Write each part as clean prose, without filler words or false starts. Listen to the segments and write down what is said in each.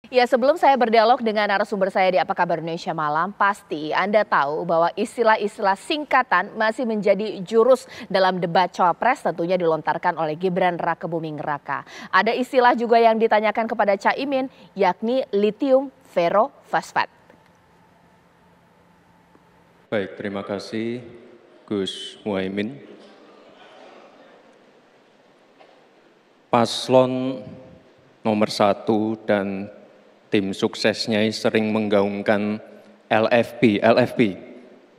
Ya, sebelum saya berdialog dengan narasumber saya di Apa Kabar Indonesia Malam, pasti Anda tahu bahwa istilah-istilah singkatan masih menjadi jurus dalam debat Cawapres tentunya dilontarkan oleh Gibran Rakebuming Raka. Ada istilah juga yang ditanyakan kepada Caimin, yakni lithium ferrofosfat. Baik, terima kasih Gus Muhaimin. Paslon nomor 1 dan tim suksesnya sering menggaungkan LFP,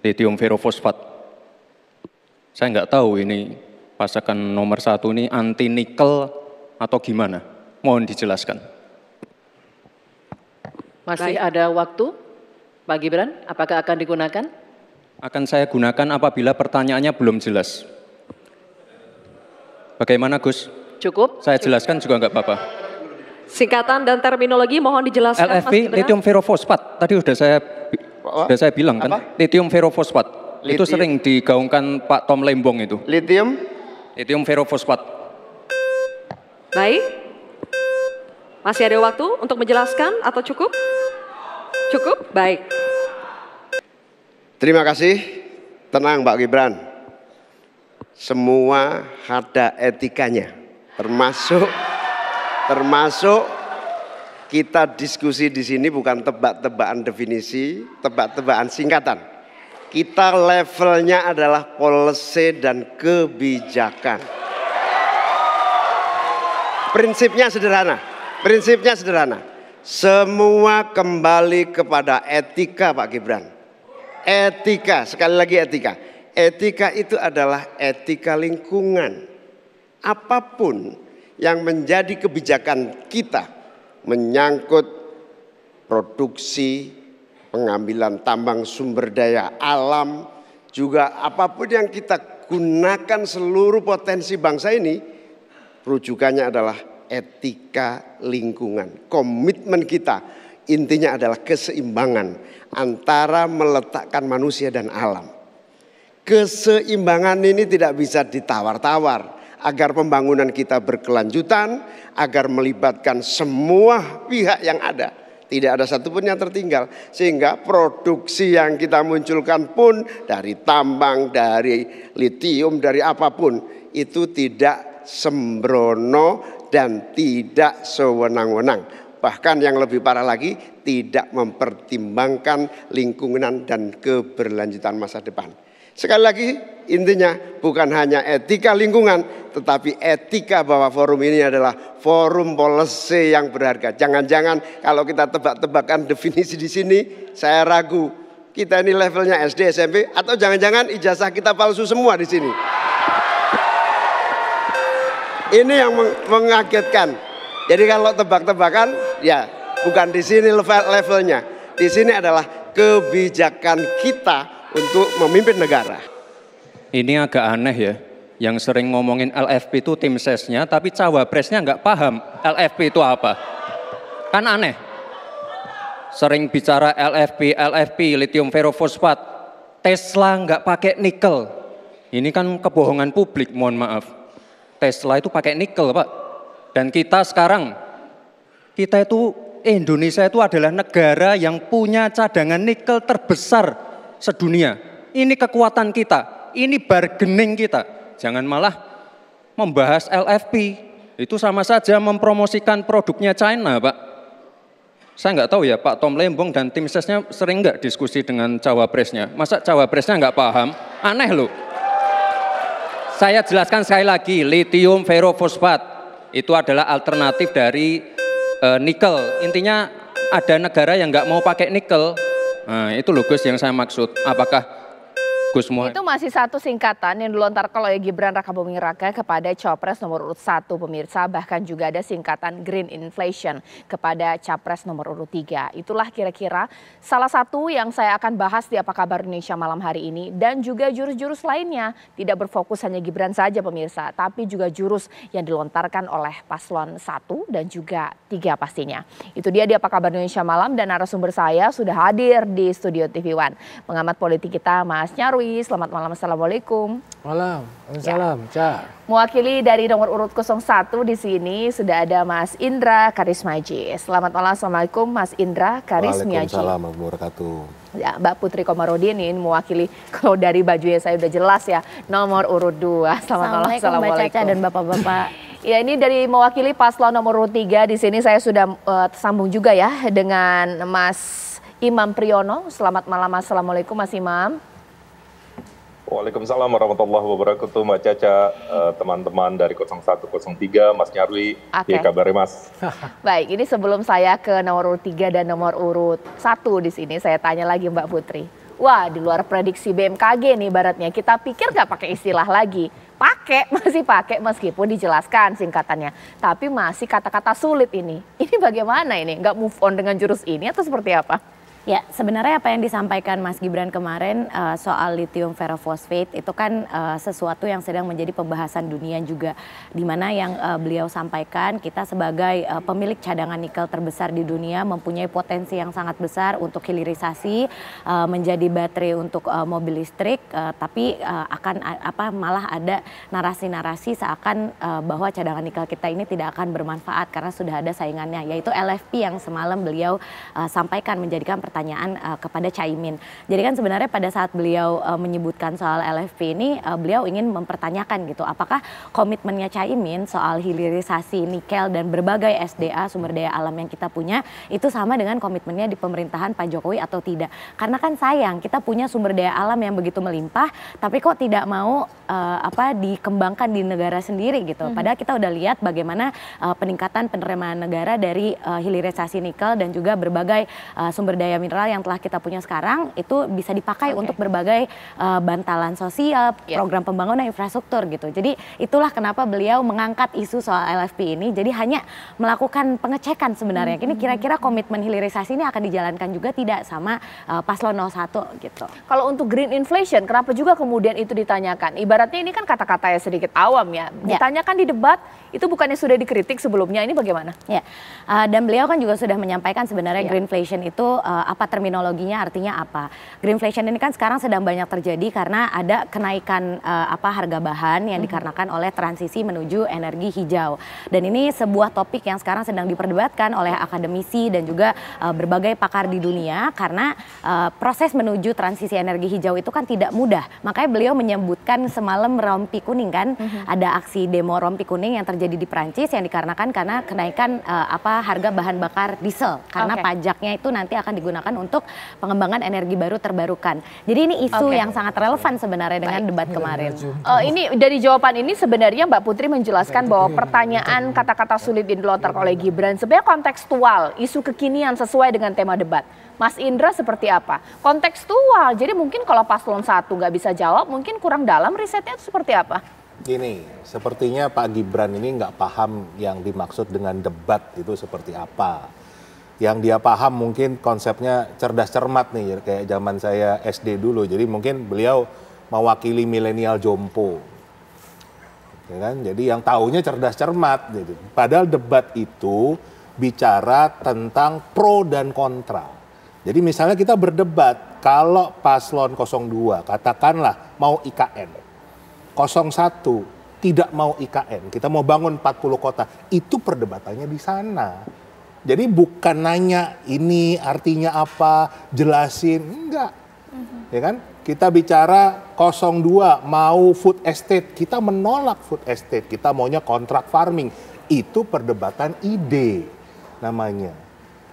lithium ferrofosfat. Saya nggak tahu ini pasangan nomor 1 ini anti nikel atau gimana? Mohon dijelaskan. Masih ada waktu, Pak Gibran, apakah akan digunakan? Akan saya gunakan apabila pertanyaannya belum jelas. Bagaimana Gus? Cukup? Saya jelaskan juga nggak apa-apa. Singkatan dan terminologi mohon dijelaskan. LFP, lithium ferrofosfat. Tadi sudah saya bilang kan, lithium ferrofosfat. Itu sering digaungkan Pak Tom Lembong itu. Lithium ferrofosfat. Baik. Masih ada waktu untuk menjelaskan atau cukup? Cukup? Baik. Terima kasih. Tenang Pak Gibran. Semua ada etikanya. Termasuk kita diskusi di sini bukan tebak-tebakan definisi, tebak-tebakan singkatan. Kita levelnya adalah policy dan kebijakan. Prinsipnya sederhana. Semua kembali kepada etika Pak Gibran. Etika, sekali lagi etika. Etika itu adalah etika lingkungan. Apapun yang menjadi kebijakan kita menyangkut produksi, pengambilan tambang sumber daya alam, juga apapun yang kita gunakan seluruh potensi bangsa ini, rujukannya adalah etika lingkungan. Komitmen kita intinya adalah keseimbangan antara meletakkan manusia dan alam. Keseimbangan ini tidak bisa ditawar-tawar. Agar pembangunan kita berkelanjutan, agar melibatkan semua pihak yang ada. Tidak ada satupun yang tertinggal. Sehingga produksi yang kita munculkan pun dari tambang, dari lithium, dari apapun. Itu tidak sembrono dan tidak sewenang-wenang. Bahkan yang lebih parah lagi, tidak mempertimbangkan lingkungan dan keberlanjutan masa depan. Sekali lagi intinya bukan hanya etika lingkungan, tetapi etika bahwa forum ini adalah forum policy yang berharga. Jangan-jangan kalau kita tebak-tebakan definisi di sini, saya ragu kita ini levelnya SD, SMP, atau jangan-jangan ijazah kita palsu semua di sini. Ini yang mengagetkan. Jadi kalau tebak-tebakan, ya bukan di sini levelnya. Di sini adalah kebijakan kita untuk memimpin negara. Ini agak aneh ya, yang sering ngomongin LFP itu tim sesnya, tapi cawapresnya nggak paham LFP itu apa. Kan aneh. Sering bicara LFP, lithium ferrofosfat, Tesla nggak pakai nikel. Ini kan kebohongan publik, mohon maaf. Tesla itu pakai nikel Pak. Dan kita sekarang, Indonesia itu adalah negara yang punya cadangan nikel terbesar sedunia. Ini kekuatan kita, ini bargaining kita. Jangan malah membahas LFP. Itu sama saja mempromosikan produknya China, Pak. Saya nggak tahu ya, Pak Tom Lembong dan tim sesnya sering nggak diskusi dengan cawapresnya. Masa cawapresnya nggak paham? Aneh loh. Saya jelaskan sekali lagi, lithium ferrofosfat itu adalah alternatif dari nikel. Intinya ada negara yang nggak mau pakai nikel. Nah, itu loh Gus yang saya maksud. Apakah Gus Muhaimin? Itu masih satu singkatan yang dilontarkan oleh Gibran Rakebuming Raka kepada Cawapres nomor urut 1 pemirsa. Bahkan juga ada singkatan green inflation kepada Capres nomor urut 3. Itulah kira-kira salah satu yang saya akan bahas di Apa Kabar Indonesia malam hari ini. Dan juga jurus-jurus lainnya. Tidak berfokus hanya Gibran saja pemirsa. Tapi juga jurus yang dilontarkan oleh paslon 1 dan juga 3 pastinya. Itu dia di Apa Kabar Indonesia malam dan narasumber saya sudah hadir di studio TV One. Pengamat politik kita Mas Nyarwi Nyarwi. Selamat malam, Assalamualaikum. Malam, Waalaikumsalam, Ca. Mewakili dari nomor urut 01 di sini sudah ada Mas Indra Karismaji. Selamat malam, Assalamualaikum Mas Indra Karismaji. Waalaikumsalam warahmatullahi wabarakatuh. Ya, Mbak Putri Komarudin ini mewakili, kalau dari bajunya saya udah jelas ya, nomor urut 2. Selamat malam, Assalamualaikum. Mbak Caca dan Bapak-Bapak. Ya, ini dari mewakili paslon nomor urut 3 di sini saya sudah tersambung juga ya dengan Mas Imam Priyono. Selamat malam, Assalamualaikum Mas Imam. Waalaikumsalam warahmatullahi wabarakatuh, Mbak Caca, teman-teman dari 0103, Mas Nyarwi, Oke. kabarnya Mas? Baik, ini sebelum saya ke nomor urut 3 dan nomor urut 1 di sini, saya tanya lagi Mbak Putri. Wah, di luar prediksi BMKG nih ibaratnya, kita pikir nggak pakai istilah lagi. Masih pakai meskipun dijelaskan singkatannya. Tapi masih kata-kata sulit ini. Ini bagaimana ini? Nggak move on dengan jurus ini atau seperti apa? Ya, sebenarnya apa yang disampaikan Mas Gibran kemarin soal lithium ferrofosfate itu kan sesuatu yang sedang menjadi pembahasan dunia juga. Di mana yang beliau sampaikan, kita sebagai pemilik cadangan nikel terbesar di dunia mempunyai potensi yang sangat besar untuk hilirisasi menjadi baterai untuk mobil listrik, tapi akan malah ada narasi-narasi seakan bahwa cadangan nikel kita ini tidak akan bermanfaat karena sudah ada saingannya, yaitu LFP yang semalam beliau sampaikan menjadikan pertanyaan kepada Caimin. Jadi kan sebenarnya pada saat beliau menyebutkan soal LFP ini, beliau ingin mempertanyakan gitu, apakah komitmennya Caimin soal hilirisasi nikel dan berbagai SDA sumber daya alam yang kita punya itu sama dengan komitmennya di pemerintahan Pak Jokowi atau tidak? Karena kan sayang kita punya sumber daya alam yang begitu melimpah, tapi kok tidak mau dikembangkan di negara sendiri gitu. Padahal kita udah lihat bagaimana peningkatan penerimaan negara dari hilirisasi nikel dan juga berbagai sumber daya mineral yang telah kita punya sekarang itu bisa dipakai untuk berbagai bantalan sosial, program pembangunan infrastruktur gitu. Jadi itulah kenapa beliau mengangkat isu soal LFP ini. Jadi hanya melakukan pengecekan sebenarnya. Ini kira-kira komitmen hilirisasi ini akan dijalankan juga tidak sama paslon 01 gitu. Kalau untuk green inflation, kenapa juga kemudian itu ditanyakan? Ibaratnya ini kan kata-kata yang sedikit awam ya. Ditanyakan di debat, itu bukannya sudah dikritik sebelumnya, ini bagaimana? Ya, dan beliau kan juga sudah menyampaikan sebenarnya greenflation itu apa terminologinya, artinya apa. Greenflation ini kan sekarang sedang banyak terjadi karena ada kenaikan harga bahan yang dikarenakan oleh transisi menuju energi hijau. Dan ini sebuah topik yang sekarang sedang diperdebatkan oleh akademisi dan juga berbagai pakar di dunia karena proses menuju transisi energi hijau itu kan tidak mudah. Makanya beliau menyebutkan semalam rompi kuning kan, ada aksi demo rompi kuning yang terjadi di Prancis yang dikarenakan karena kenaikan harga bahan bakar diesel karena pajaknya itu nanti akan digunakan untuk pengembangan energi baru terbarukan. Jadi ini isu yang sangat relevan sebenarnya dengan debat kemarin. Ini dari jawaban ini sebenarnya Mbak Putri menjelaskan bahwa pertanyaan kata-kata sulit yang dilontarkan oleh Gibran sebenarnya kontekstual, isu kekinian sesuai dengan tema debat. Mas Indra seperti apa? Kontekstual, jadi mungkin kalau paslon 1 nggak bisa jawab, mungkin kurang dalam risetnya itu seperti apa? Gini, sepertinya Pak Gibran ini nggak paham yang dimaksud dengan debat itu seperti apa. Yang dia paham mungkin konsepnya cerdas cermat nih, kayak zaman saya SD dulu. Jadi mungkin beliau mewakili milenial jompo. Ya kan? Jadi yang taunya cerdas cermat. Gitu. Padahal debat itu bicara tentang pro dan kontra. Jadi misalnya kita berdebat, kalau paslon 02 katakanlah mau IKN, 01 tidak mau IKN, kita mau bangun 40 kota, itu perdebatannya di sana. Jadi bukan nanya ini artinya apa, jelasin, enggak. Ya kan? Kita bicara 02 mau food estate, kita menolak food estate, kita maunya kontrak farming. Itu perdebatan ide namanya.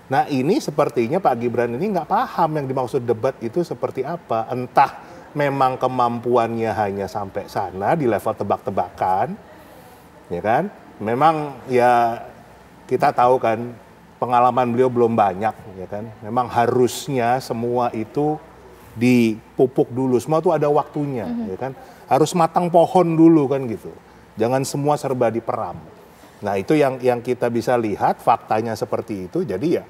Nah ini sepertinya Pak Gibran ini nggak paham yang dimaksud debat itu seperti apa. Entah memang kemampuannya hanya sampai sana di level tebak-tebakan, ya kan? Memang ya kita tahu kan pengalaman beliau belum banyak, ya kan? Memang harusnya semua itu dipupuk dulu, semua itu ada waktunya, ya kan? Harus matang pohon dulu kan gitu. Jangan semua serba diperam. Nah itu yang kita bisa lihat faktanya seperti itu. Jadi ya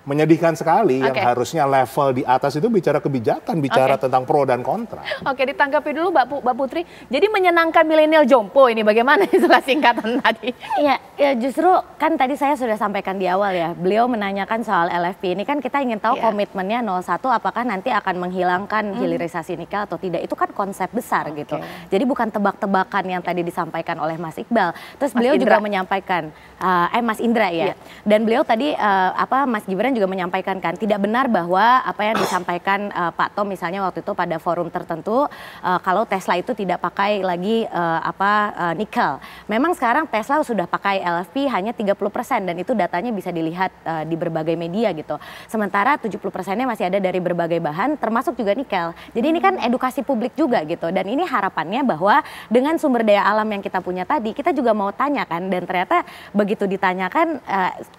menyedihkan sekali. Yang Oke. harusnya level di atas itu bicara kebijakan, bicara tentang pro dan kontra. Oke, ditanggapi dulu Mbak Putri. Jadi menyenangkan milenial jompo ini bagaimana istilah singkatan tadi? Iya, ya justru kan tadi saya sudah sampaikan di awal ya, beliau menanyakan soal LFP ini kan kita ingin tahu komitmennya 01 apakah nanti akan menghilangkan hilirisasi nikel atau tidak. Itu kan konsep besar gitu. Jadi bukan tebak-tebakan yang tadi disampaikan oleh Mas Iqbal. Terus beliau juga menyampaikan, Mas Indra ya. Dan beliau tadi Mas Gibran juga menyampaikan kan tidak benar bahwa apa yang disampaikan Pak Tom misalnya waktu itu pada forum tertentu kalau Tesla itu tidak pakai lagi nikel. Memang sekarang Tesla sudah pakai LFP hanya 30% dan itu datanya bisa dilihat di berbagai media gitu. Sementara 70%-nya masih ada dari berbagai bahan termasuk juga nikel. Jadi ini kan edukasi publik juga gitu dan ini harapannya bahwa dengan sumber daya alam yang kita punya tadi kita juga mau tanyakan dan ternyata begitu ditanyakan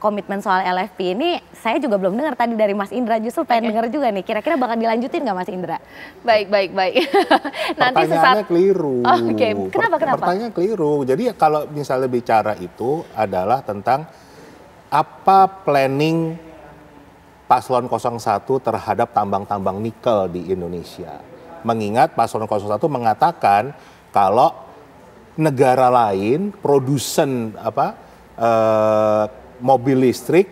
komitmen soal LFP ini saya juga belum dengar tadi dari Mas Indra, justru pengen dengar juga nih. Kira-kira bakal dilanjutin nggak Mas Indra? Baik. Nanti Pertanyaannya keliru. Oke, kenapa? Pertanyaannya keliru. Jadi kalau misalnya bicara itu adalah tentang apa planning Paslon 01 terhadap tambang-tambang nikel di Indonesia. Mengingat Paslon 01 mengatakan kalau negara lain produsen mobil listrik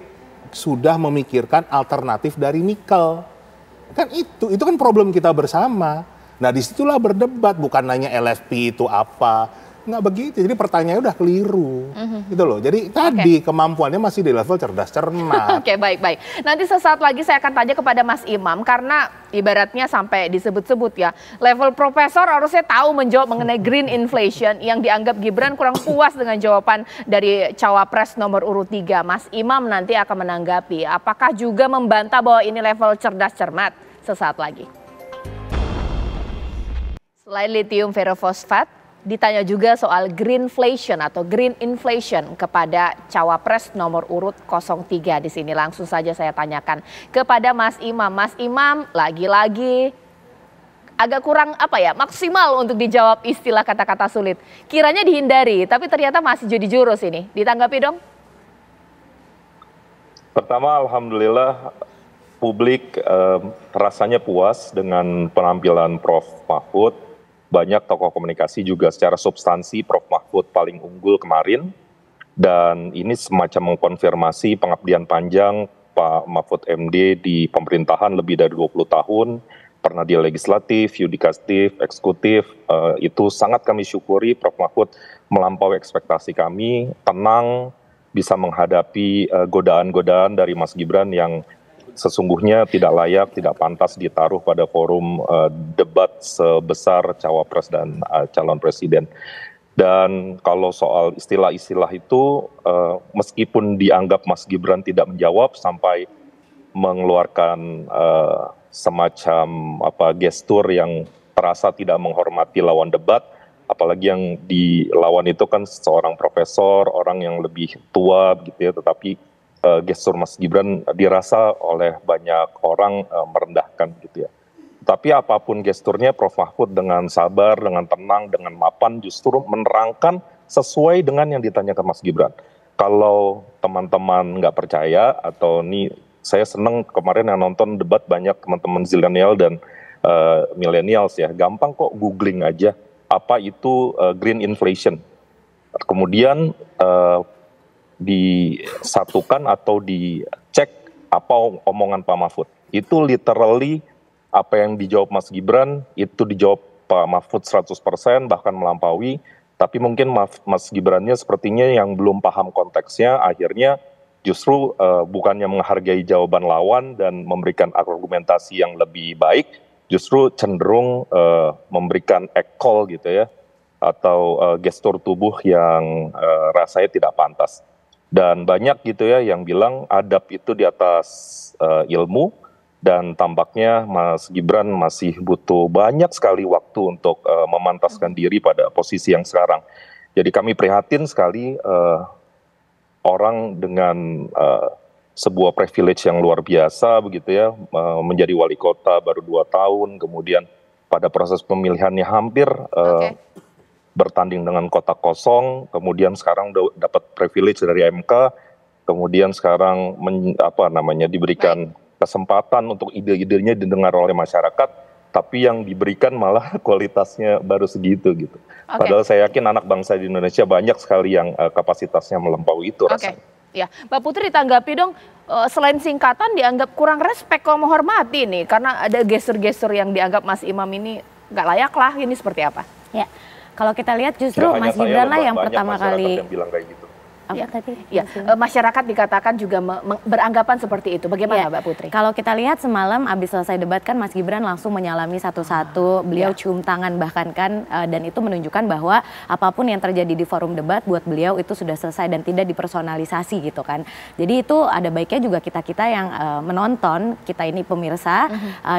sudah memikirkan alternatif dari nikel. Kan itu kan problem kita bersama. Nah disitulah berdebat, bukan nanya LFP itu apa. Nggak begitu, jadi pertanyaannya udah keliru. Gitu loh, jadi tadi kemampuannya masih di level cerdas cermat. Oke, baik. Nanti sesaat lagi saya akan tanya kepada Mas Imam karena ibaratnya sampai disebut-sebut ya, level profesor harusnya tahu menjawab mengenai green inflation yang dianggap Gibran kurang puas dengan jawaban dari cawapres nomor urut 3. Mas Imam nanti akan menanggapi apakah juga membantah bahwa ini level cerdas cermat. Sesaat lagi. Selain lithium ferrofosfat, ditanya juga soal greenflation atau green inflation kepada cawapres nomor urut 03 di sini. Langsung saja saya tanyakan kepada Mas Imam. Mas Imam lagi-lagi agak kurang maksimal untuk dijawab istilah kata-kata sulit. Kiranya dihindari, tapi ternyata masih jadi jurus ini. Ditanggapi dong. Pertama, alhamdulillah publik rasanya puas dengan penampilan Prof. Mahfud. Banyak tokoh komunikasi juga secara substansi Prof. Mahfud paling unggul kemarin. Dan ini semacam mengkonfirmasi pengabdian panjang Pak Mahfud MD di pemerintahan lebih dari 20 tahun. Pernah di legislatif, yudikatif, eksekutif. Itu sangat kami syukuri Prof. Mahfud melampaui ekspektasi kami, tenang, bisa menghadapi godaan-godaan dari Mas Gibran yang sesungguhnya tidak layak, tidak pantas ditaruh pada forum debat sebesar cawapres dan calon presiden. Dan kalau soal istilah-istilah itu, meskipun dianggap Mas Gibran tidak menjawab sampai mengeluarkan semacam gestur yang terasa tidak menghormati lawan debat, apalagi yang dilawan itu kan seorang profesor, orang yang lebih tua gitu ya, tetapi gestur Mas Gibran dirasa oleh banyak orang merendahkan gitu ya. Tapi apapun gesturnya Prof. Mahfud dengan sabar, dengan tenang, dengan mapan justru menerangkan sesuai dengan yang ditanyakan Mas Gibran. Kalau teman-teman nggak percaya atau saya seneng kemarin yang nonton debat banyak teman-teman zilenial dan millennials ya, gampang kok googling aja apa itu green inflation. Kemudian disatukan atau dicek apa omongan Pak Mahfud. Itu literally apa yang dijawab Mas Gibran, itu dijawab Pak Mahfud 100%, bahkan melampaui. Tapi mungkin Mas Gibrannya sepertinya yang belum paham konteksnya, akhirnya justru bukannya menghargai jawaban lawan dan memberikan argumentasi yang lebih baik, justru cenderung memberikan call gitu ya, atau gestur tubuh yang rasanya tidak pantas. Dan banyak gitu ya yang bilang adab itu di atas ilmu, dan tampaknya Mas Gibran masih butuh banyak sekali waktu untuk memantaskan diri pada posisi yang sekarang. Jadi kami prihatin sekali orang dengan sebuah privilege yang luar biasa begitu ya, menjadi wali kota baru 2 tahun, kemudian pada proses pemilihannya hampir bertanding dengan kota kosong, kemudian sekarang dapat privilege dari MK, kemudian sekarang diberikan kesempatan untuk ide-idenya didengar oleh masyarakat, tapi yang diberikan malah kualitasnya baru segitu gitu. Padahal saya yakin anak bangsa di Indonesia banyak sekali yang kapasitasnya melampaui itu rasanya. Ya, Mbak Putri tanggapi dong, selain singkatan dianggap kurang respek kalau menghormati nih, karena ada gestur-gestur yang dianggap Mas Imam ini nggak layak lah, ini seperti apa? Ya, kalau kita lihat justru Mas Gibran lah yang pertama kali. Yang bilang kayak gitu. Ya, masyarakat dikatakan juga beranggapan seperti itu. Bagaimana Mbak Putri? Kalau kita lihat semalam habis selesai debat kan Mas Gibran langsung menyalami satu-satu, beliau cium tangan bahkan kan, dan itu menunjukkan bahwa apapun yang terjadi di forum debat buat beliau itu sudah selesai dan tidak dipersonalisasi gitu kan. Jadi itu ada baiknya juga kita-kita yang menonton, kita ini pemirsa,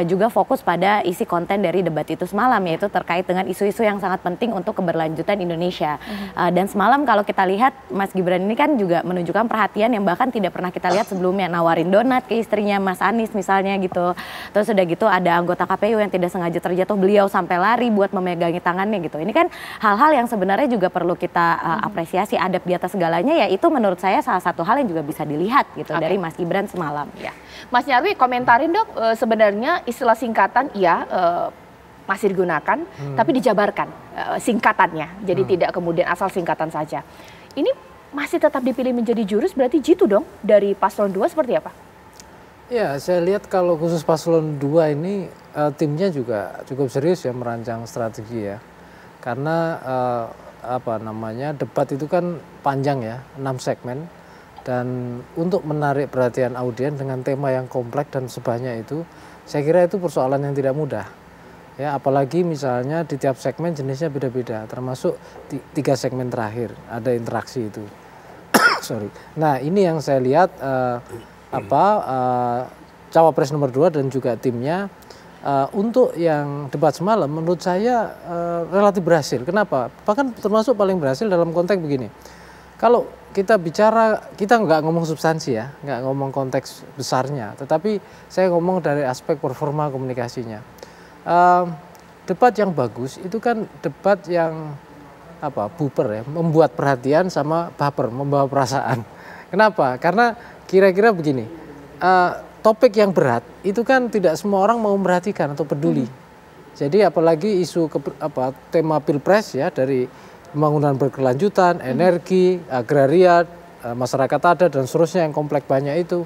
juga fokus pada isi konten dari debat itu semalam, yaitu terkait dengan isu-isu yang sangat penting untuk keberlanjutan Indonesia. Dan semalam kalau kita lihat Mas Gibran ini kan juga menunjukkan perhatian yang bahkan tidak pernah kita lihat sebelumnya, nawarin donat ke istrinya Mas Anies misalnya gitu. Terus udah gitu ada anggota KPU yang tidak sengaja terjatuh, beliau sampai lari buat memegangi tangannya gitu. Ini kan hal-hal yang sebenarnya juga perlu kita apresiasi, adab di atas segalanya, ya itu menurut saya salah satu hal yang juga bisa dilihat gitu dari Mas Gibran semalam. Ya. Mas Nyarwi komentarin dong, sebenarnya istilah singkatan masih digunakan, tapi dijabarkan singkatannya, jadi tidak kemudian asal singkatan saja. Ini masih tetap dipilih menjadi jurus, berarti jitu dong dari paslon 2 seperti apa? Ya, saya lihat kalau khusus paslon 2 ini timnya juga cukup serius ya merancang strategi ya. Karena debat itu kan panjang ya, 6 segmen, dan untuk menarik perhatian audiens dengan tema yang kompleks dan sebanyak itu, saya kira itu persoalan yang tidak mudah. Ya, apalagi misalnya di tiap segmen jenisnya beda-beda, termasuk 3 segmen terakhir ada interaksi itu. Sorry. Nah, ini yang saya lihat cawapres nomor 2 dan juga timnya untuk yang debat semalam menurut saya relatif berhasil. Kenapa? Bahkan termasuk paling berhasil dalam konteks begini. Kalau kita bicara, kita nggak ngomong substansi ya, nggak ngomong konteks besarnya, tetapi saya ngomong dari aspek performa komunikasinya. Debat yang bagus itu kan debat yang buper ya, membuat perhatian sama baper, membawa perasaan. Kenapa? Karena kira-kira begini, topik yang berat itu kan tidak semua orang mau memperhatikan atau peduli. Jadi apalagi isu tema pilpres ya, dari pembangunan berkelanjutan, energi, agraria, masyarakat adat dan seterusnya yang kompleks banyak itu.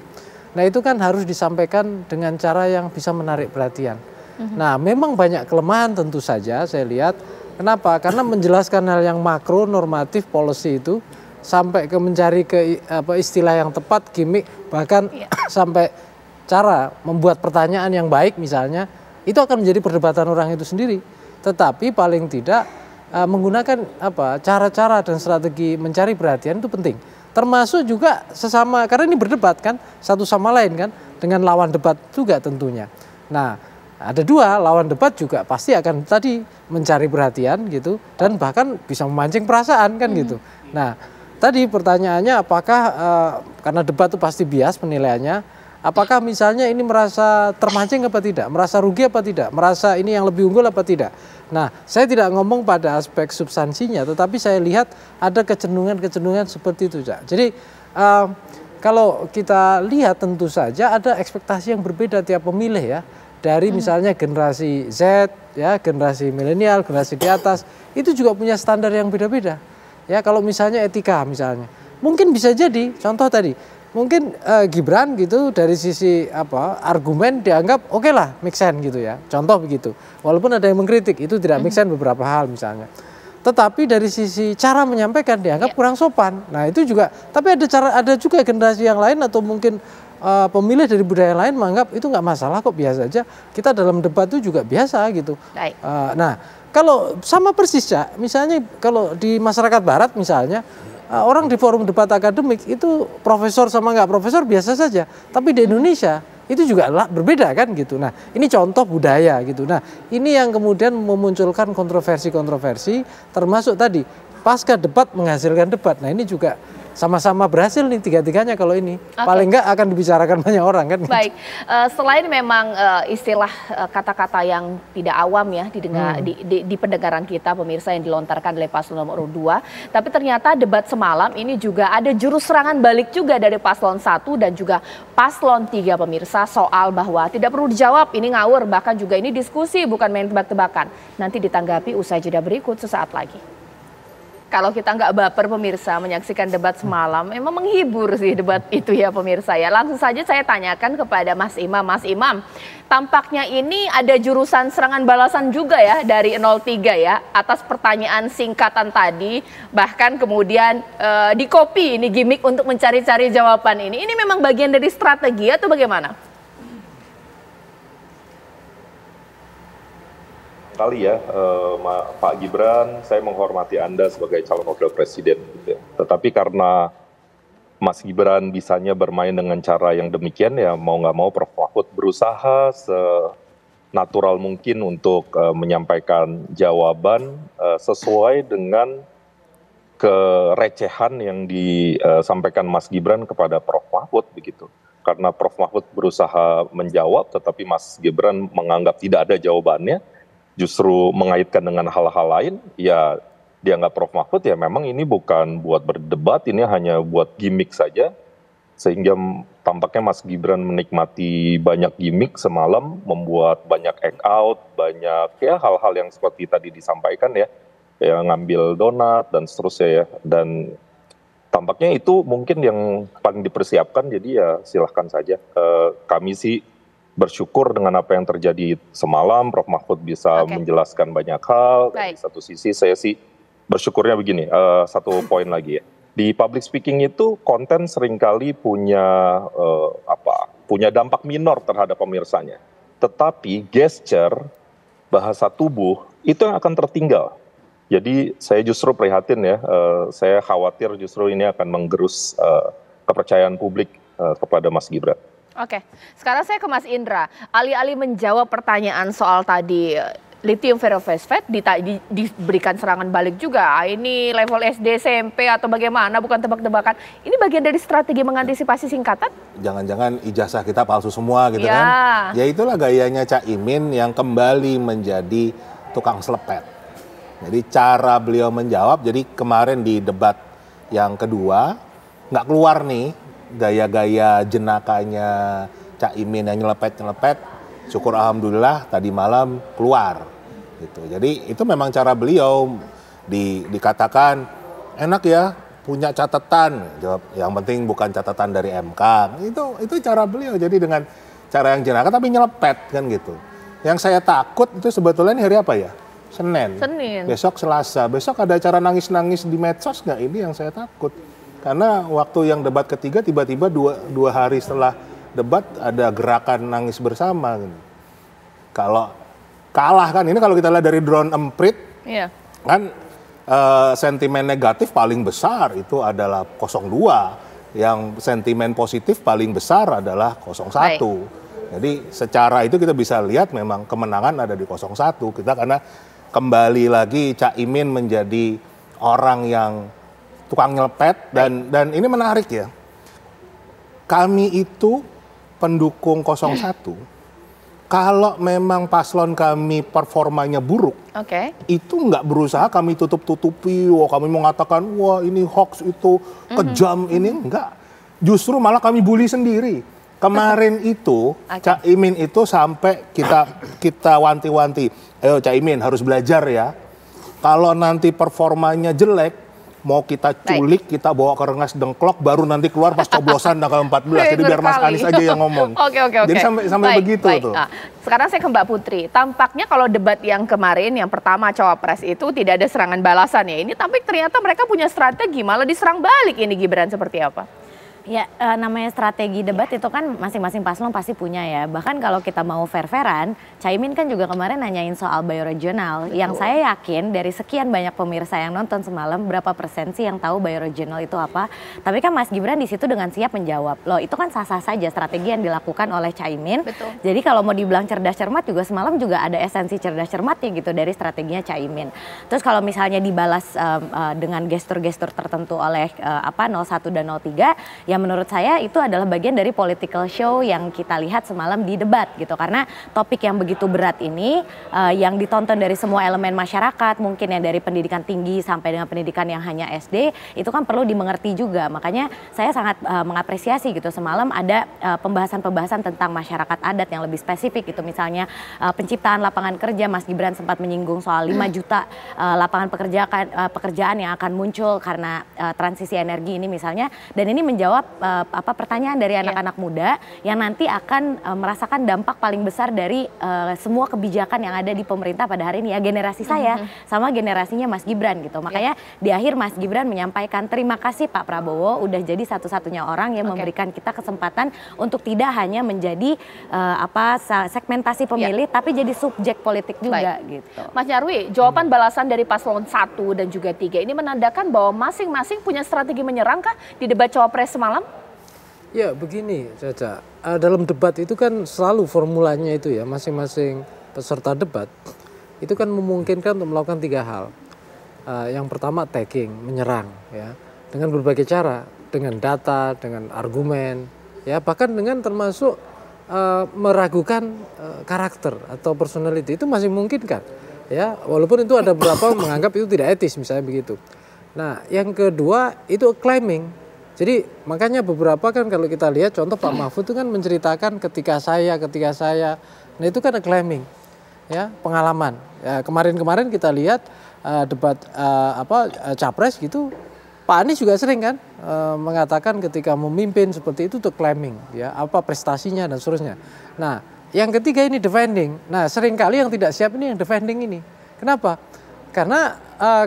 Nah itu kan harus disampaikan dengan cara yang bisa menarik perhatian. Nah memang banyak kelemahan tentu saja saya lihat. Kenapa? Karena menjelaskan hal yang makro, normatif, policy itu sampai ke mencari istilah yang tepat, gimmick, bahkan sampai cara membuat pertanyaan yang baik misalnya, itu akan menjadi perdebatan orang itu sendiri. Tetapi paling tidak menggunakan cara-cara dan strategi mencari perhatian itu penting. Termasuk juga sesama, karena ini berdebat kan satu sama lain kan, dengan lawan debat juga tentunya. Nah, ada 2 lawan debat juga pasti akan tadi mencari perhatian gitu, dan bahkan bisa memancing perasaan kan gitu. Nah tadi pertanyaannya apakah karena debat itu pasti bias penilaiannya, apakah misalnya ini merasa termancing apa tidak, merasa rugi apa tidak, merasa ini yang lebih unggul apa tidak. Nah saya tidak ngomong pada aspek substansinya, tetapi saya lihat ada kecenderungan seperti itu. Jadi kalau kita lihat tentu saja ada ekspektasi yang berbeda tiap pemilih ya. Dari misalnya generasi Z, ya generasi milenial, generasi di atas, itu juga punya standar yang beda-beda. Ya kalau misalnya etika misalnya, mungkin bisa jadi contoh tadi, mungkin Gibran gitu dari sisi argumen dianggap oke lah, make sense gitu ya. Contoh begitu. Walaupun ada yang mengkritik itu tidak make sense beberapa hal misalnya. Tetapi dari sisi cara menyampaikan dianggap kurang sopan. Nah itu juga. Tapi ada juga generasi yang lain atau mungkin pemilih dari budaya lain menganggap itu nggak masalah kok, biasa aja. Kita dalam debat itu juga biasa gitu. Nah kalau sama persis ya, misalnya kalau di masyarakat barat misalnya, orang di forum debat akademik itu profesor sama nggak profesor biasa saja. Tapi di Indonesia itu juga berbeda kan gitu. Nah ini contoh budaya gitu. Nah ini yang kemudian memunculkan kontroversi-kontroversi, termasuk tadi pasca debat menghasilkan debat. Nah ini juga sama-sama berhasil nih tiga-tiganya kalau ini. Paling enggak akan dibicarakan banyak orang kan. Baik, selain memang istilah kata-kata yang tidak awam ya didengar di pendengaran kita pemirsa yang dilontarkan oleh paslon nomor 2, tapi ternyata debat semalam ini juga ada jurus serangan balik juga dari paslon 1 dan juga paslon 3 pemirsa soal bahwa tidak perlu dijawab, ini ngawur, bahkan juga ini diskusi bukan main tebak-tebakan. Nanti ditanggapi usai jeda berikut sesaat lagi. Kalau kita nggak baper pemirsa menyaksikan debat semalam, memang menghibur sih debat itu ya pemirsa ya. Langsung saja saya tanyakan kepada Mas Imam. Mas Imam, tampaknya ini ada jurusan serangan balasan juga ya dari 03 ya atas pertanyaan singkatan tadi. Bahkan kemudian di copy ini gimmick untuk mencari-cari jawaban ini. Ini memang bagian dari strategi atau bagaimana? Kali ya, Pak Gibran, saya menghormati Anda sebagai calon wakil presiden. Gitu ya. Tetapi karena Mas Gibran bisanya bermain dengan cara yang demikian, ya mau nggak mau Prof. Mahfud berusaha senatural mungkin untuk menyampaikan jawaban sesuai dengan kerecehan yang disampaikan Mas Gibran kepada Prof. Mahfud begitu. Karena Prof. Mahfud berusaha menjawab, tetapi Mas Gibran menganggap tidak ada jawabannya. Justru mengaitkan dengan hal-hal lain, ya dianggap Prof. Mahfud ya memang ini bukan buat berdebat, ini hanya buat gimmick saja. Sehingga tampaknya Mas Gibran menikmati banyak gimmick semalam, membuat banyak act out, banyak ya hal-hal yang seperti tadi disampaikan ya ngambil donat dan seterusnya ya. Dan tampaknya itu mungkin yang paling dipersiapkan, jadi ya silahkan saja. Kami sih bersyukur dengan apa yang terjadi semalam, Prof. Mahfud bisa menjelaskan banyak hal. Di satu sisi saya sih bersyukurnya begini, satu poin lagi ya. Di public speaking itu konten seringkali punya punya dampak minor terhadap pemirsanya. Tetapi gesture, bahasa tubuh itu yang akan tertinggal. Jadi saya justru prihatin ya, saya khawatir justru ini akan menggerus kepercayaan publik kepada Mas Gibran. Oke, sekarang saya ke Mas Indra. Alih-alih menjawab pertanyaan soal tadi lithium ferrofosfat diberikan serangan balik juga. Ini level SD, SMP atau bagaimana? Bukan tebak-tebakan. Ini bagian dari strategi mengantisipasi singkatan? Jangan-jangan ijazah kita palsu semua gitu kan? Ya itulah gayanya Caimin yang kembali menjadi tukang selepet. Jadi cara beliau menjawab. Jadi kemarin di debat yang kedua nggak keluar nih gaya-gaya jenakanya Caimin yang nyelepet-nyelepet, syukur alhamdulillah tadi malam keluar gitu. Jadi itu memang cara beliau dikatakan enak ya punya catatan, jawab yang penting bukan catatan dari MK. Itu cara beliau, jadi dengan cara yang jenaka tapi nyelepet kan gitu. Yang saya takut itu sebetulnya ini hari apa ya? Senin. Besok Selasa, besok ada acara nangis-nangis di medsos nggak? Ini yang saya takut. Karena waktu yang debat ketiga tiba-tiba dua hari setelah debat ada gerakan nangis bersama. Kalau kalah kan, ini kalau kita lihat dari drone emprit, kan sentimen negatif paling besar itu adalah 02. Yang sentimen positif paling besar adalah 01. Jadi secara itu kita bisa lihat memang kemenangan ada di 01. Kita karena kembali lagi Caimin menjadi orang yang tukang nyelepet dan ini menarik ya. Kami itu pendukung 01. Kalau memang paslon kami performanya buruk, itu nggak berusaha kami tutup-tutupi. Wah, kami mengatakan wah ini hoax itu kejam ini enggak. Justru malah kami bully sendiri. Kemarin itu Caimin itu sampai kita wanti-wanti. Ayo Caimin harus belajar ya. Kalau nanti performanya jelek, mau kita culik, kita bawa ke Rengas Dengklok, baru nanti keluar pas coblosan tanggal 14. Jadi biar Mas Anies aja yang ngomong. Jadi sampai begitu tuh. Nah, sekarang saya ke Mbak Putri. Tampaknya kalau debat yang kemarin, yang pertama cawapres itu tidak ada serangan balasan ya. Ini tapi ternyata mereka punya strategi, malah diserang balik ini Gibran seperti apa? Ya, namanya strategi debat itu kan masing-masing paslon pasti punya ya. Bahkan kalau kita mau fair-fairan, Caimin kan juga kemarin nanyain soal bioregional. Yang saya yakin dari sekian banyak pemirsa yang nonton semalam, berapa persen sih yang tahu bioregional itu apa? Tapi kan Mas Gibran di situ dengan siap menjawab. Loh, itu kan sah-sah saja strategi yang dilakukan oleh Caimin. Betul. Jadi kalau mau dibilang cerdas cermat juga semalam juga ada esensi cerdas cermatnya gitu dari strateginya Caimin. Terus kalau misalnya dibalas dengan gestur-gestur tertentu oleh 01 dan 03, ya menurut saya itu adalah bagian dari political show yang kita lihat semalam di debat gitu. Karena topik yang begitu berat ini yang ditonton dari semua elemen masyarakat, mungkin yang dari pendidikan tinggi sampai dengan pendidikan yang hanya SD, itu kan perlu dimengerti juga. Makanya saya sangat mengapresiasi gitu semalam ada pembahasan-pembahasan tentang masyarakat adat yang lebih spesifik gitu. Misalnya penciptaan lapangan kerja, Mas Gibran sempat menyinggung soal 5 juta lapangan pekerjaan yang akan muncul karena transisi energi ini misalnya. Dan ini menjawab pertanyaan dari anak-anak muda yang nanti akan merasakan dampak paling besar dari semua kebijakan yang ada di pemerintah pada hari ini ya, generasi saya sama generasinya Mas Gibran gitu. Makanya di akhir Mas Gibran menyampaikan terima kasih Pak Prabowo udah jadi satu-satunya orang yang memberikan kita kesempatan untuk tidak hanya menjadi segmentasi pemilih tapi jadi subjek politik juga gitu. Mas Nyarwi, jawaban balasan dari paslon 1 dan juga 3 ini menandakan bahwa masing-masing punya strategi menyerang kah di debat cawapres semalam? Ya begini Caca, dalam debat itu kan selalu formulanya itu ya, masing-masing peserta debat itu kan memungkinkan untuk melakukan 3 hal. Yang pertama attacking, menyerang ya, dengan berbagai cara, dengan data, dengan argumen, ya bahkan dengan termasuk meragukan karakter atau personality, itu masih memungkinkan ya, walaupun itu ada beberapa menganggap itu tidak etis misalnya begitu. Nah yang kedua itu claiming. Jadi makanya beberapa kan kalau kita lihat contoh Pak Mahfud itu kan menceritakan ketika saya, nah itu kan claiming, ya pengalaman. Ya, kemarin kita lihat debat capres gitu, Pak Anies juga sering kan mengatakan ketika memimpin seperti itu tuh claiming, ya apa prestasinya dan seterusnya. Nah yang ketiga ini defending. Nah seringkali yang tidak siap ini yang defending ini. Kenapa? Karena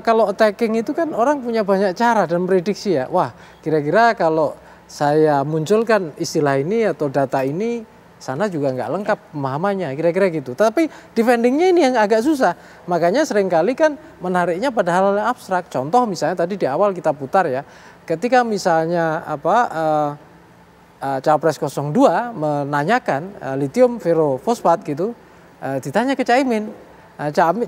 kalau attacking itu kan orang punya banyak cara dan prediksi ya. Wah kira-kira kalau saya munculkan istilah ini atau data ini, sana juga nggak lengkap pemahamannya, kira-kira gitu. Tapi defendingnya ini yang agak susah. Makanya seringkali kan menariknya pada hal yang abstrak. Contoh misalnya tadi di awal kita putar ya. Ketika misalnya Capres 02 menanyakan lithium ferrofosfat gitu, ditanya ke Caimin.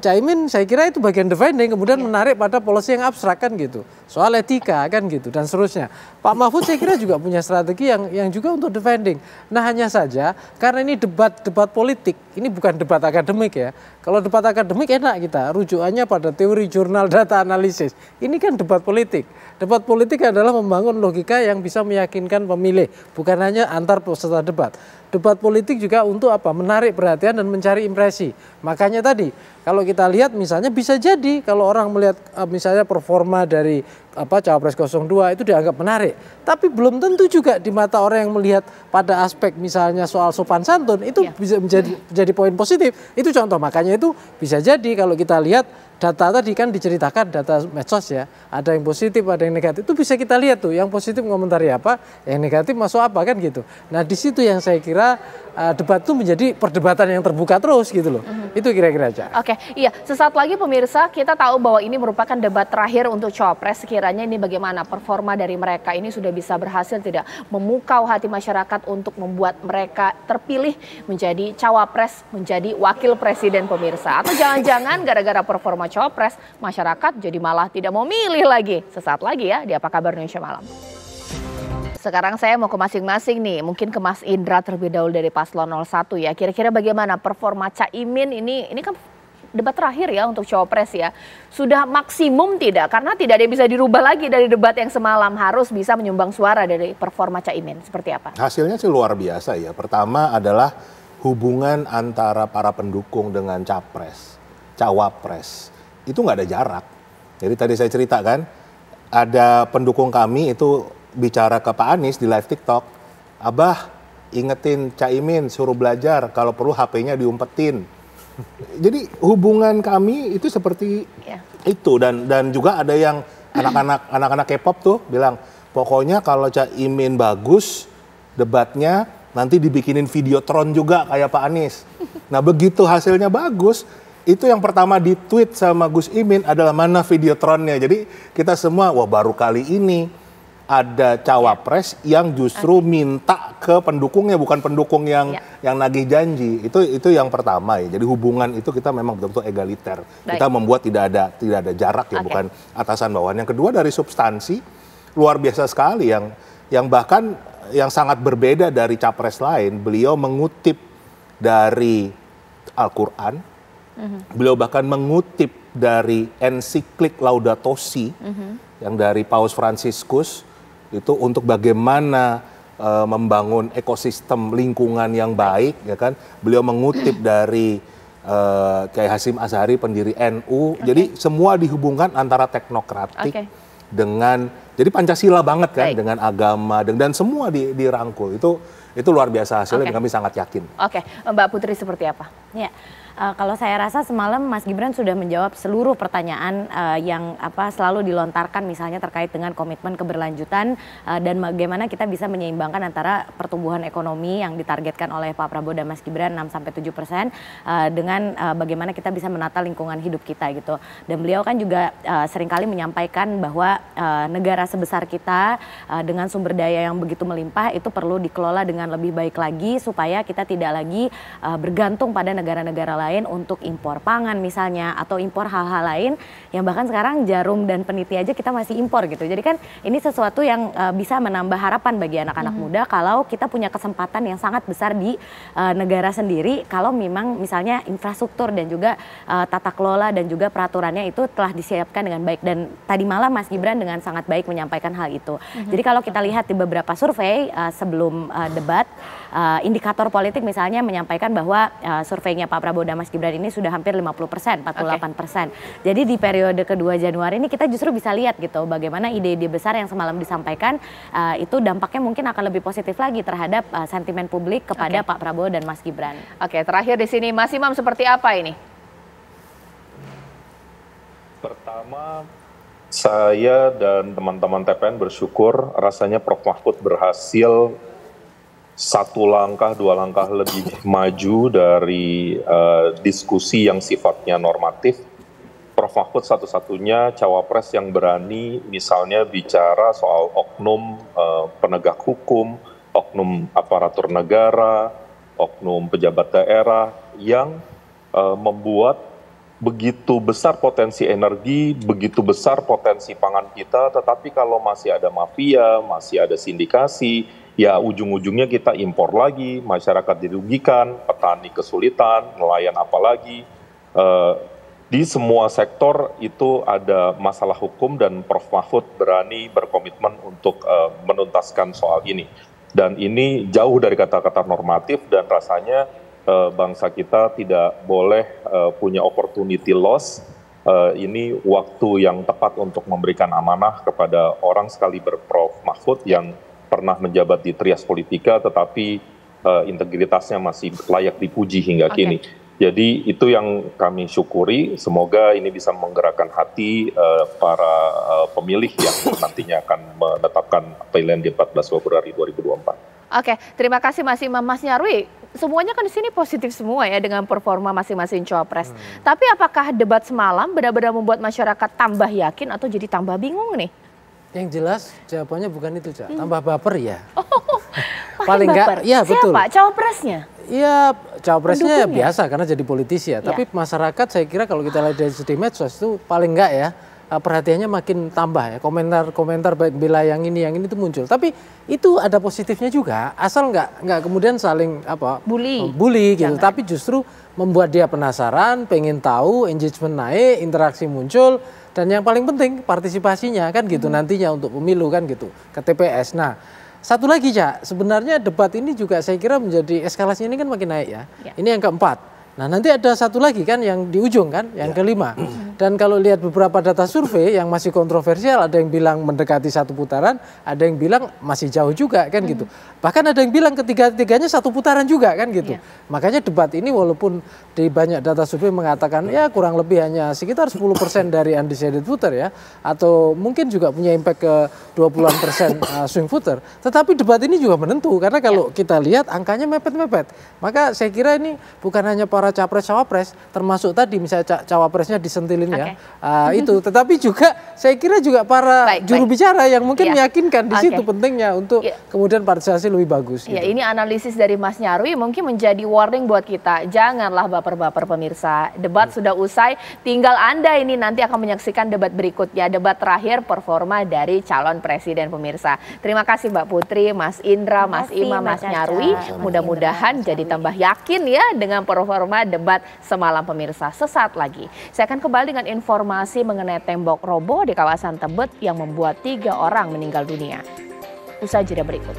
Caimin saya kira itu bagian defending, kemudian menarik pada policy yang abstrak kan gitu, soal etika kan gitu dan seterusnya. Pak Mahfud saya kira juga punya strategi yang juga untuk defending. Nah hanya saja karena ini debat politik, ini bukan debat akademik ya. Kalau debat akademik enak kita rujukannya pada teori jurnal data analisis. Ini kan debat politik. Debat politik adalah membangun logika yang bisa meyakinkan pemilih, bukan hanya antar peserta debat. Debat politik juga untuk apa? Menarik perhatian dan mencari impresi. Makanya tadi kalau kita lihat misalnya bisa jadi kalau orang melihat misalnya performa dari Cawapres 02 itu dianggap menarik. Tapi belum tentu juga di mata orang yang melihat pada aspek misalnya soal sopan santun itu bisa menjadi poin positif. Itu contoh, makanya itu bisa jadi kalau kita lihat data tadi kan diceritakan data medsos ya, ada yang positif, ada yang negatif. Itu bisa kita lihat tuh, yang positif komentari apa, yang negatif masuk apa kan gitu. Nah di situ yang saya kira debat itu menjadi perdebatan yang terbuka terus gitu loh. Itu kira-kira aja. Oke, iya. Sesaat lagi pemirsa, kita tahu bahwa ini merupakan debat terakhir untuk cawapres. Sekiranya ini bagaimana performa dari mereka ini sudah bisa berhasil tidak memukau hati masyarakat untuk membuat mereka terpilih menjadi cawapres, menjadi wakil presiden pemirsa. Atau jangan-jangan gara-gara performa cawapres, masyarakat jadi malah tidak mau milih lagi. Sesaat lagi ya di Apa Kabar Indonesia Malam. Sekarang saya mau ke masing-masing nih, mungkin ke Mas Indra terlebih dahulu dari Paslon 01 ya. Kira-kira bagaimana performa Caimin ini kan debat terakhir ya untuk cawapres ya. Sudah maksimum tidak? Karena tidak ada yang bisa dirubah lagi dari debat yang semalam, harus bisa menyumbang suara dari performa Caimin. Seperti apa? Hasilnya sih luar biasa ya. Pertama adalah hubungan antara para pendukung dengan cawapres. Itu nggak ada jarak. Jadi tadi saya ceritakan, ada pendukung kami itu bicara ke Pak Anies di live TikTok, Abah ingetin Caimin suruh belajar, kalau perlu HP-nya diumpetin. Jadi hubungan kami itu seperti itu, dan juga ada yang anak-anak K-pop tuh bilang, Pokoknya kalau Caimin bagus debatnya, nanti dibikinin videotron juga kayak Pak Anies. Nah begitu hasilnya bagus, itu yang pertama di-tweet sama Gus Imin adalah mana videotronnya. Jadi kita semua, wah baru kali ini ada cawapres yang justru minta ke pendukungnya, bukan pendukung yang nagih janji. Itu yang pertama ya. Jadi hubungan itu kita memang betul-betul egaliter. Kita membuat tidak ada jarak ya, bukan atasan bawahan. Yang kedua dari substansi luar biasa sekali yang bahkan yang sangat berbeda dari capres lain. Beliau mengutip dari Al-Qur'an. Beliau bahkan mengutip dari ensiklik Laudato Si yang dari Paus Fransiskus itu untuk bagaimana membangun ekosistem lingkungan yang baik, ya kan? Beliau mengutip dari Kiai Hasyim Asy'ari pendiri NU. Jadi semua dihubungkan antara teknokratik dengan, jadi Pancasila banget kan, dengan agama dan semua dirangkul. Itu luar biasa hasilnya dan kami sangat yakin. Oke, Mbak Putri seperti apa? Ya. Kalau saya rasa semalam Mas Gibran sudah menjawab seluruh pertanyaan yang selalu dilontarkan, misalnya terkait dengan komitmen keberlanjutan dan bagaimana kita bisa menyeimbangkan antara pertumbuhan ekonomi yang ditargetkan oleh Pak Prabowo dan Mas Gibran 6-7% dengan bagaimana kita bisa menata lingkungan hidup kita gitu. Dan beliau kan juga seringkali menyampaikan bahwa negara sebesar kita dengan sumber daya yang begitu melimpah itu perlu dikelola dengan lebih baik lagi supaya kita tidak lagi bergantung pada negara-negara lain untuk impor pangan misalnya atau impor hal-hal lain yang bahkan sekarang jarum dan peniti aja kita masih impor gitu. Jadi kan ini sesuatu yang bisa menambah harapan bagi anak-anak muda kalau kita punya kesempatan yang sangat besar di negara sendiri kalau memang misalnya infrastruktur dan juga tata kelola dan juga peraturannya itu telah disiapkan dengan baik. Dan tadi malam Mas Gibran dengan sangat baik menyampaikan hal itu. Jadi kalau kita lihat di beberapa survei sebelum debat, indikator politik misalnya menyampaikan bahwa surveinya Pak Prabowo dan Mas Gibran ini sudah hampir 50%, 48%. Jadi di periode kedua Januari ini kita justru bisa lihat gitu bagaimana ide-ide besar yang semalam disampaikan itu dampaknya mungkin akan lebih positif lagi terhadap sentimen publik kepada Pak Prabowo dan Mas Gibran. Oke, terakhir di sini Mas Imam seperti apa ini? Pertama, saya dan teman-teman TPN bersyukur rasanya Prof. Mahfud berhasil satu langkah, dua langkah lebih maju dari diskusi yang sifatnya normatif. Prof. Mahfud satu-satunya cawapres yang berani misalnya bicara soal oknum penegak hukum, oknum aparatur negara, oknum pejabat daerah yang membuat begitu besar potensi energi, begitu besar potensi pangan kita, tetapi kalau masih ada mafia, masih ada sindikasi, ya ujung-ujungnya kita impor lagi, masyarakat dirugikan, petani kesulitan, nelayan apalagi. Di semua sektor itu ada masalah hukum dan Prof. Mahfud berani berkomitmen untuk menuntaskan soal ini. Dan ini jauh dari kata-kata normatif dan rasanya bangsa kita tidak boleh punya opportunity loss. Ini waktu yang tepat untuk memberikan amanah kepada orang sekaliber Prof. Mahfud yang pernah menjabat di Trias Politika tetapi integritasnya masih layak dipuji hingga kini. Jadi itu yang kami syukuri, semoga ini bisa menggerakkan hati para pemilih yang nantinya akan menetapkan pilihan di 14 Februari 2024. Oke, terima kasih Mas Imam. Mas Nyarwi, semuanya kan di sini positif semua ya dengan performa masing-masing cawapres. Tapi apakah debat semalam benar-benar membuat masyarakat tambah yakin atau jadi tambah bingung nih? Yang jelas jawabannya bukan itu, Cak. Tambah baper ya. Oh, paling enggak, ya betul. Siapa cawapresnya? Iya, cawapresnya biasa karena jadi politisi ya. Tapi masyarakat saya kira kalau kita lihat dari segi medsos itu paling enggak ya perhatiannya makin tambah ya. Komentar baik bela yang ini itu muncul. Tapi itu ada positifnya juga. Asal enggak kemudian saling bully gitu. Tapi justru membuat dia penasaran, pengen tahu, engagement naik, interaksi muncul. Dan yang paling penting partisipasinya kan gitu nantinya untuk pemilu kan gitu ke TPS. Nah satu lagi Cak, sebenarnya debat ini juga saya kira menjadi eskalasinya ini kan makin naik ya. Ini yang keempat. Nah nanti ada satu lagi kan yang di ujung kan, yang kelima. Dan Dan kalau lihat beberapa data survei yang masih kontroversial, ada yang bilang mendekati 1 putaran, ada yang bilang masih jauh juga kan gitu. Bahkan ada yang bilang ketiga-tiganya 1 putaran juga kan gitu. Makanya debat ini walaupun di banyak data survei mengatakan ya kurang lebih hanya sekitar 10% dari undecided voter ya, atau mungkin juga punya impact ke 20% swing voter. Tetapi debat ini juga menentu karena kalau kita lihat angkanya mepet-mepet. Maka saya kira ini bukan hanya para capres-cawapres, termasuk tadi misalnya cawapresnya disentilin ya, itu. Tetapi juga saya kira juga para juru bicara yang mungkin meyakinkan di situ pentingnya untuk kemudian partisipasi lebih bagus. Ya, gitu. ini analisis dari Mas Nyarwi mungkin menjadi warning buat kita. Janganlah baper-baper pemirsa. Debat sudah usai, tinggal Anda ini nanti akan menyaksikan debat berikutnya, debat terakhir performa dari calon presiden pemirsa. Terima kasih Mbak Putri, Mas Indra, Mas Ima, Mas Nyarwi. Mudah-mudahan jadi tambah yakin ya dengan performa debat semalam pemirsa. Sesaat lagi saya akan kembali dengan informasi mengenai tembok roboh di kawasan Tebet yang membuat 3 orang meninggal dunia. Usai jeda berikut.